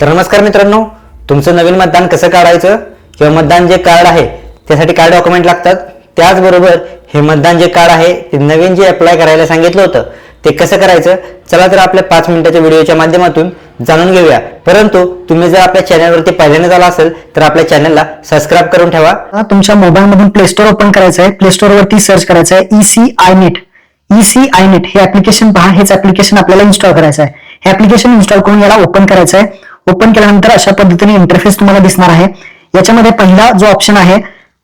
तर नमस्कार मित्रांनो, तुमचं नवीन मतदान कसं काढायचं किंवा मतदान जे कार्ड आहे त्यासाठी काय डॉक्युमेंट लागतात, त्याचबरोबर हे मतदान जे कार्ड आहे ते नवीन जे अप्लाय करायला सांगितलं होतं ते कसं करायचं, चला तर आपल्या 5 मिनिटाच्या व्हिडिओच्या माध्यमातून जाणून घेऊया. परंतु तुम्ही जर आपल्या चॅनलवरती पहिल्यांदा झाला असेल तर आपल्या चॅनलला सबस्क्राईब करून ठेवा. तुमच्या मोबाईल मधून प्ले स्टोर ओपन करायचं आहे. प्ले स्टोर वरती सर्च करायचं आहे ECI नेट हे ऍप्लिकेशन पहा. हेच ऍप्लिकेशन आपल्याला इन्स्टॉल करायचं आहे. हे ऍप्लिकेशन इन्स्टॉल करून याला ओपन करायचं आहे. ओपन केल्यानंतर अशा पद्धतीने इंटरफेस तुम्हाला दिसणार आहे. याच्यामध्ये पहिला जो ऑप्शन आहे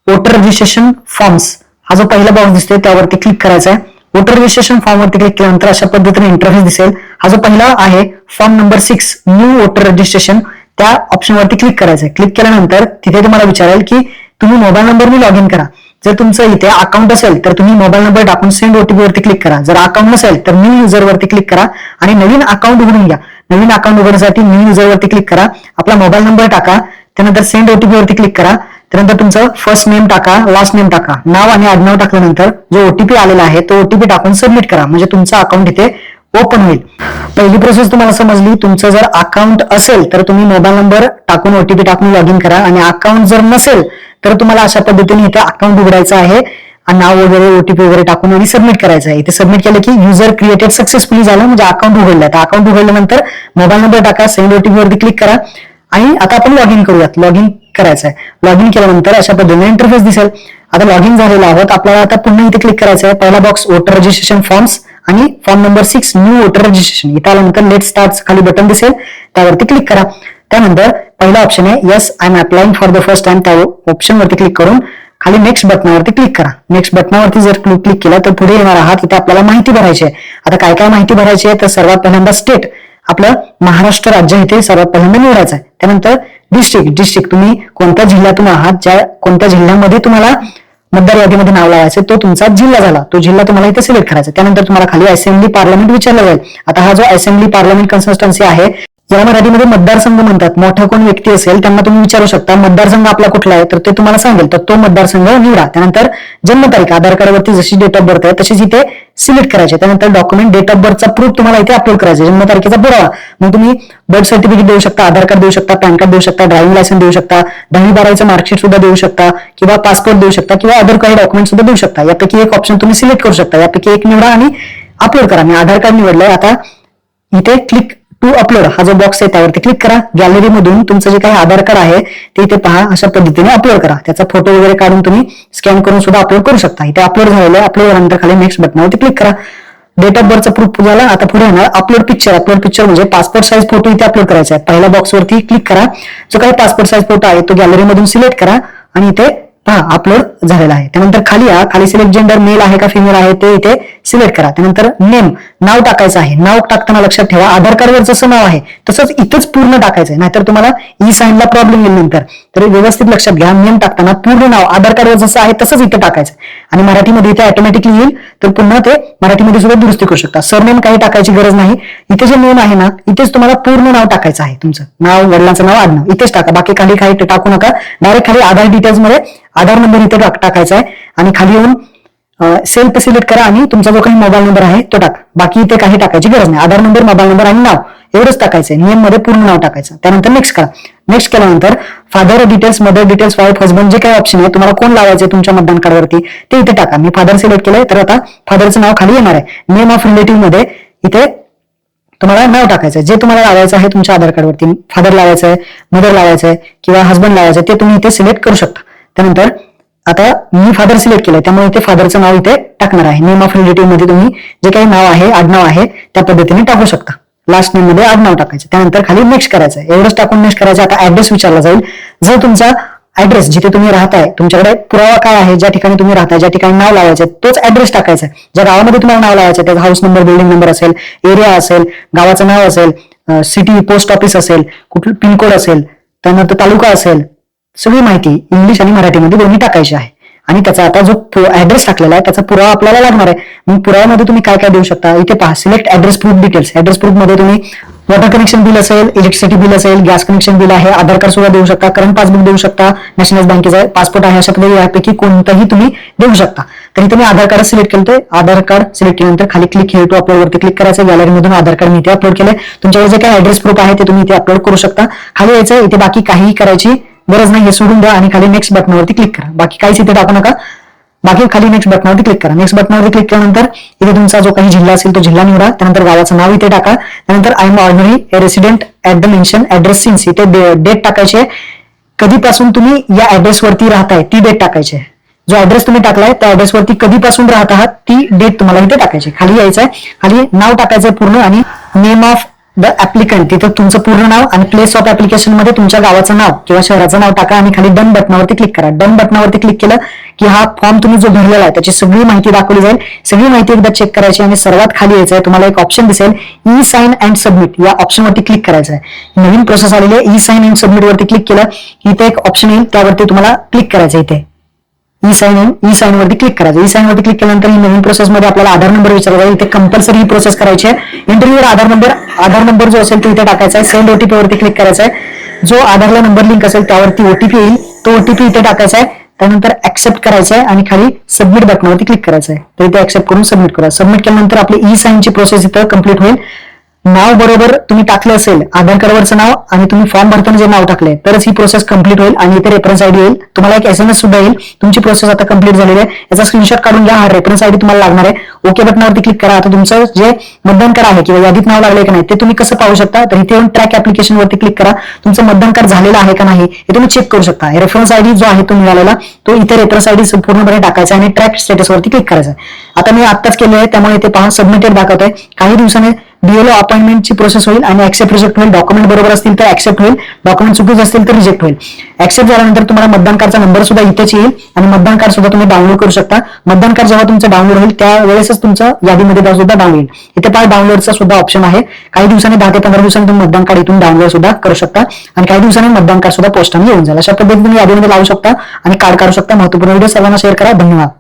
वोटर रजिस्ट्रेशन फॉर्म्स, हा जो पहिला बॉक्स दिसतोय त्यावरती क्लिक करायचा आहे. वोटर रजिस्ट्रेशन फॉर्म वरती क्लिक केल्यानंतर अशा पद्धतीने इंटरफेस दिसेल. हा जो पहिला आहे form number 6 new voter registration, त्या ऑप्शन वरती क्लिक करायचं आहे. क्लिक केल्यानंतर तिथे तुम्हाला विचारेल की तुम्ही मोबाईल नंबरने लॉग इन करा. जर तुमचं इथे अकाउंट असेल तर तुम्ही मोबाईल नंबर टाकून सेंड ओटीपी वरती क्लिक करा. जर अकाउंट नसेल तर न्यू युजर वरती क्लिक करा आणि नवीन अकाउंट उघडून घ्या. नवीन अकाउंट उघडण्यासाठी न्यू युजर वरती क्लिक करा. आपला मोबाईल नंबर टाका, त्यानंतर सेंड ओटीपी वरती क्लिक करा. त्यानंतर तुमचं फर्स्ट नेम टाका, लास्ट नेम टाका. नाव आणि आडनाव टाकल्यानंतर जो ओटीपी आलेला आहे तो ओटीपी टाकून सबमिट करा, म्हणजे तुमचं अकाउंट इथे ओपन होईल. पहिली प्रोसेस तुम्हाला समजली. तुमचं जर अकाउंट असेल तर तुम्ही मोबाईल नंबर टाकून ओटीपी टाकून लॉग इन करा आणि अकाउंट जर नसेल तर तुम्हाला अशा पद्धतीने इथे अकाउंट उघडायचं आहे. नाव वगैरे ओटीपी वगैरे टाकून आणि सबमिट करायचं आहे. इथे सबमिट केलं की युजर क्रिएटेड सक्सेसफुली झालं, म्हणजे अकाउंट उघडलं. तर अकाउंट उघडल्यानंतर मोबाईल नंबर टाका, सेंड ओटीपी वरती क्लिक करा आणि आता आपण लॉग इन करूयात. लॉग इन करायचं आहे. लॉग इन केल्यानंतर अशा पद्धतीने इंटरफेस दिसेल. आता लॉग इन झालेला आहोत. आपल्याला आता पुन्हा इथे क्लिक करायचं आहे. पहिला बॉक्स वोटर रजिस्ट्रेशन फॉर्म्स आणि form number 6 new voter registration, इथे आल्यानंतर लेट स्टार्ट खाली बटन दिसेल, त्यावरती क्लिक करा. त्यानंतर पहिला ऑप्शन आहे yes I am applying for the first time, त्या ऑप्शन वरती क्लिक करून खाली नेक्स्ट बटनावरती क्लिक करा. नेक्स्ट बटनावरती जर क्लिक केलं तर पुढे येणार आहात. इथे आपल्याला माहिती भरायची आहे. आता काय काय माहिती भरायची आहे तर सर्वात पहिल्यांदा स्टेट, आपलं महाराष्ट्र राज्य इथे सर्वात पहिल्यांदा निवडायचं आहे. त्यानंतर डिस्ट्रिक्ट तुम्ही कोणत्या जिल्ह्यातून आहात, ज्या कोणत्या जिल्ह्यामध्ये तुम्हाला मतदार यादीमध्ये नाव लावायचं तो तुमचा जिल्हा झाला, तो जिल्हा तुम्हाला इथे सिलेक्ट करायचा. त्यानंतर तुम्हाला खाली असेंब्ली पार्लमेंट विचारलं जाईल. आता हा जो असेंब्ली पार्लमेंट कन्सिस्टन्सी आहे ज्याला मराठीमध्ये मतदारसंघ म्हणतात, मोठा कोण व्यक्ती असेल त्यांना तुम्ही विचारू शकता मतदारसंघ आपला कुठला आहे, तर ते तुम्हाला सांगेल, तर तो मतदारसंघ निवडा. त्यानंतर जन्मतारीख आधार कार्डवरती जशी डेट ऑफ बर्थ आहे तशीच इथे सिलेक्ट करायचे. त्यानंतर डॉक्युमेंट डेट ऑफ बर्थचा प्रूफ तुम्हाला इथे अपलोड करायचे, जन्मतारखेचा पुरावा. मग तुम्ही बर्थ सर्टिफिकेट देऊ शकता, आधार कार्ड देऊ शकता, पॅन कार्ड देऊ शकता, ड्रायव्हिंग लायसन्स देऊ शकता, 10वी-12वीचं मार्कशीट सुद्धा देऊ शकता किंवा पासपोर्ट देऊ शकता किंवा अदर काही डॉक्युमेंट सुद्धा देऊ शकता. यापैकी एक ऑप्शन तुम्ही सिलेक्ट करू शकता. यापैकी एक निवडा आणि अपलोड करा. मी आधार कार्ड निवडलंय. आता इथे क्लिक टू अपलोड हा जो बॉक्स आहे त्यावरती क्लिक करा. गॅलरी मधून तुमचं जे काही आधार कार्ड आहे ते इथे पहा, अशा पद्धतीने अपलोड करा. त्याचा फोटो वगैरे काढून तुम्ही स्कॅन करून सुद्धा अपलोड करू शकता. इथे अपलोड झालेलं आहे. अपलोड झाल्यानंतर खाली नेक्स्ट बटनावरती क्लिक करा. डेट ऑफ बर्थचा प्रूफ झाला. आता पुढे येणार अपलोड पिक्चर म्हणजे पासपोर्ट साईज फोटो इथे अपलोड करायचा आहे. पहिल्या बॉक्सवरती क्लिक करा. जो काही पासपोर्ट साईज फोटो आहे तो गॅलरी मधून सिलेक्ट करा आणि इथे पहा अपलोड झालेला आहे. त्यानंतर खाली सिलेक्ट जेंडर मेल आहे का फिमेल आहे ते इथे सिलेक्ट करा. त्यानंतर नेम, नाव टाकायचं आहे. नाव टाकताना लक्षात ठेवा आधार कार्डवर जसं नाव आहे तसंच इथंच पूर्ण टाकायचं आहे, नाहीतर तुम्हाला ई साईनला प्रॉब्लेम येईल नंतर. तर व्यवस्थित लक्षात घ्या, नेम टाकताना पूर्ण नाव आधार कार्डवर जसं आहे तसंच इथे टाकायचं आणि मराठीमध्ये इथे ऑटोमॅटिकली येईल, तर पुन्हा ते मराठीमध्ये सुद्धा दुरुस्ती करू शकता. सरनेम काही टाकायची गरज नाही. इथे जे नेम आहे ना इथेच तुम्हाला पूर्ण नाव टाकायचं आहे. तुमचं नाव, वडिलांचं नाव, आडनाव इथेच टाका. बाकी खाली काही टाकू नका. डायरेक्ट खाली आधार डिटेल्स मध्ये आधार नंबर इथे टाकायचा आहे आणि खाली येऊन सेल्फ सिलेक्ट करा आणि तुमचा जो काही मोबाईल नंबर आहे तो टाका. बाकी इथे काही टाकायची गरज नाही. आधार नंबर, मोबाईल नंबर आणि नाव एवढंच टाकायचंय. नेम मध्ये पूर्ण नाव टाकायचं. त्यानंतर नेक्स्ट करा. नेक्स्ट केल्यानंतर father details, mother details, wife, husband जे काही ऑप्शन आहे तुम्हाला कोण लावायचे तुमच्या मतदान कार्डवरती ते इथे टाका. मी फादर सिलेक्ट केलंय तर आता फादरचं नाव खाली येणार आहे. नेम ऑफ रिलेटिव्ह मध्ये इथे तुम्हाला नाव टाकायचं जे तुम्हाला लावायचं आहे तुमच्या आधार कार्डवरती. फादर लावायचं आहे, मदर लावायचं आहे किंवा हजबंड लावायचं आहे ते तुम्ही इथे सिलेक्ट करू शकता. त्यानंतर आता मी फादर सिलेक्ट केलंय त्यामुळे इथे फादरचं नाव इथे टाकणार आहे. नेम ऑफ रिलेटिव्ह मध्ये तुम्ही जे काही नाव आहे, आडनाव आहे त्या पद्धतीने टाकू शकता. लास्ट नेम मध्ये आडनाव टाकायचं. त्यानंतर खाली नेक्स्ट करायचं. एवढंच टाकून नेक्स्ट करायचं. आता ऍड्रेस विचारला जाईल. जर तुमचा ऍड्रेस जिथे तुम्ही राहताय, तुमच्याकडे पुरावा काय आहे, ज्या ठिकाणी तुम्ही राहताय, ज्या ठिकाणी नाव लावायचं तोच ऍड्रेस टाकायचा. ज्या गावामध्ये तुम्हाला नाव लावायचं त्याचा हाऊस नंबर, बिल्डिंग नंबर असेल, एरिया असेल, गावाचं नाव असेल, सिटी, पोस्ट ऑफिस असेल, कुठलं पिनकोड असेल, त्यानंतर तालुका असेल, सगळी माहिती इंग्लिश आणि मराठीमध्ये दोन्ही टाकायची आहे. आणि त्याचा आता जो ऍड्रेस टाकलेला आहे त्याचा पुरावा आपल्याला लागणार आहे. मग पुराव्यामध्ये तुम्ही काय काय देऊ शकता इथे पहा. Select address proof details. Address proof मध्ये तुम्ही वॉटर कनेक्शन बिल असेल, इलेक्ट्रिसिटी बिल असेल, गॅस कनेक्शन बिल आहे, आधार कार्ड सुद्धा देऊ शकता, करंट पासबुक देऊ शकता, नॅशनल बँकेचा पासपोर्ट आहे, अशापैकी यापैकी कोणतंही तुम्ही देऊ शकता. तर इथे मी आधार कार्ड सिलेक्ट केलं. आधार कार्ड सिलेक्ट केल्यानंतर खाली क्लिक हेअर टू अपलोड वरती क्लिक करायचं. गॅलरीमधून आधार कार्ड मी इथे अपलोड केलंय. तुमच्याकडे जे काही ऍड्रेस प्रूफ आहे ते तुम्ही इथे अपलोड करू शकता. खाली यायचं, इथे बाकी काहीही करायची गरज नाही, हे सोडून द्या आणि खाली नेक्स्ट बटनावरती क्लिक करा. बाकी काहीच इथे टाकू नका. बाकी खाली नेक्स्ट बटनावरती क्लिक करा. नेक्स्ट बटनावरती क्लिक केल्यानंतर इथे तुमचा जो काही जिल्हा असेल तो जिल्हा निवडा. त्यानंतर गावाचं नाव इथे टाका. त्यानंतर I am ordinary resident at the mention address since, इथे डेट टाकायची आहे. कधीपासून तुम्ही या ऍड्रेसवरती राहताय ती डेट टाकायची आहे. जो ऍड्रेस तुम्ही टाकलाय त्या ऍड्रेसवरती कधीपासून राहत आहात ती डेट तुम्हाला इथे टाकायची. खाली यायचंय, खाली नाव टाकायचंय पूर्ण आणि नेम ऑफ द ऍप्लिकंट, तिथं तुमचं पूर्ण नाव आणि प्लेस ऑफ ऍप्लिकेशन मध्ये तुमच्या गावाचं नाव किंवा शहराचं नाव टाका आणि खाली डन बटनावरती क्लिक करा. डन बटनावरती क्लिक केलं की हा फॉर्म तुम्ही जो भरलेला आहे त्याची सगळी माहिती दाखवली जाईल. सगळी माहिती एकदा चेक करायची आणि सर्वात खाली यायचंय, तुम्हाला एक ऑप्शन दिसेल ई साइन अँड सबमिट, या ऑप्शनवरती क्लिक करायचं आहे. नवीन प्रोसेस आलेली आहे. ई साइन अँड सबमिट वरती क्लिक केलं इथे एक ऑप्शन येईल, त्यावरती तुम्हाला क्लिक करायचं. इथे ई साइन वरती क्लिक करायचं. ई साइन वरती क्लिक केल्यानंतर ही नवीन प्रोसेसमध्ये आपल्याला आधार नंबर विचारला जाईल. इथे कंपल्सरी ही प्रोसेस करायची आहे. इंटरव्ह्यूवर आधार नंबर जो असेल तो इथे टाकायचा आहे. सेंड ओटीपी वरती क्लिक करायचा आहे. जो आधारला नंबर लिंक असेल त्यावरती ओटीपी येईल, तो ओटीपी इथे टाकायचा आहे. त्यानंतर ऍक्सेप्ट करायचं आहे आणि खाली सबमिट बटनावरती क्लिक करायचं आहे. तर इथे ऍक्सेप्ट करून सबमिट करा. सबमिट केल्यानंतर आपली ई साइनची प्रोसेस इथं कम्प्लीट होईल. नाव बरोबर तुम्ही टाकलं असेल, आधार कार्डवरचं नाव आणि तुम्ही फॉर्म भरताना जे नाव टाकले तरच ही प्रोसेस कंप्लीट होईल आणि इथे रेफरन्स आयडी येईल. तुम्हाला एक SMS सुद्धा येईल, तुमची प्रोसेस आता कंप्लीट झालेली आहे. याचा स्क्रीनशॉट काढून घ्या. हा रेफरन्स आयडी तुम्हाला लागणार आहे. ओके बटनावरती क्लिक करा. आता तुमचं जे मतदान कार्ड आहे किंवा यादीत नाव लागले का नाही ते तुम्ही कसं पाहू शकता, तर इथे येऊन ट्रॅक ऍप्लिकेशन वरती क्लिक करा. तुमचं मतदान कार्ड झालेलं आहे का नाही हे तुम्ही चेक करू शकता. रेफरन्स आयडी जो आहे तो मिळालेला तो इथे रेफरन्स आयडी पूर्णपणे टाकायचा आणि ट्रॅक स्टेटस वरती क्लिक करायचं. आता मी आत्ताच केलं आहे त्यामुळे इथे पहा सबमिटेड दाखवतोय. काही दिवसाने BLO अपॉइंटमेंटची प्रोसेस होईल आणि ऍक्सेप्ट रिजेक्ट होईल. डॉक्युमेंट बरोबर असतील तर ऍक्सेप्ट होईल, डॉक्युमेंट चुकीचे असतील तर रिजेक्ट होईल. ऍक्सेप्ट झाल्यानंतर तुम्हाला मतदान कार्डचा नंबर सुद्धा इथेच येईल आणि मतदान कार्ड सुद्धा तुम्ही डाउनलोड करू शकता. मतदान कार्ड जेव्हा तुमचं डाउनलोड होईल त्यावेळेसच तुमचं यादीमध्ये सुद्धा डाउनलोड होईल. इथे पहा डाउनलोडचा सुद्धा ऑप्शन आहे. काही दिवसांनी 10 ते 15 दिवसांनी तुम्ही मतदान कार्ड इथून डाउनलोड सुद्धा करू शकता आणि काही दिवसांनी मतदान कार्ड सुद्धा पोस्टाने येऊन जाईल. अशा पद्धतीने तुम्ही यादीमध्ये लावू शकता आणि कार्ड काढू शकता. महत्त्वपूर्ण व्हिडिओ सर्वांना शेअर करा. धन्यवाद.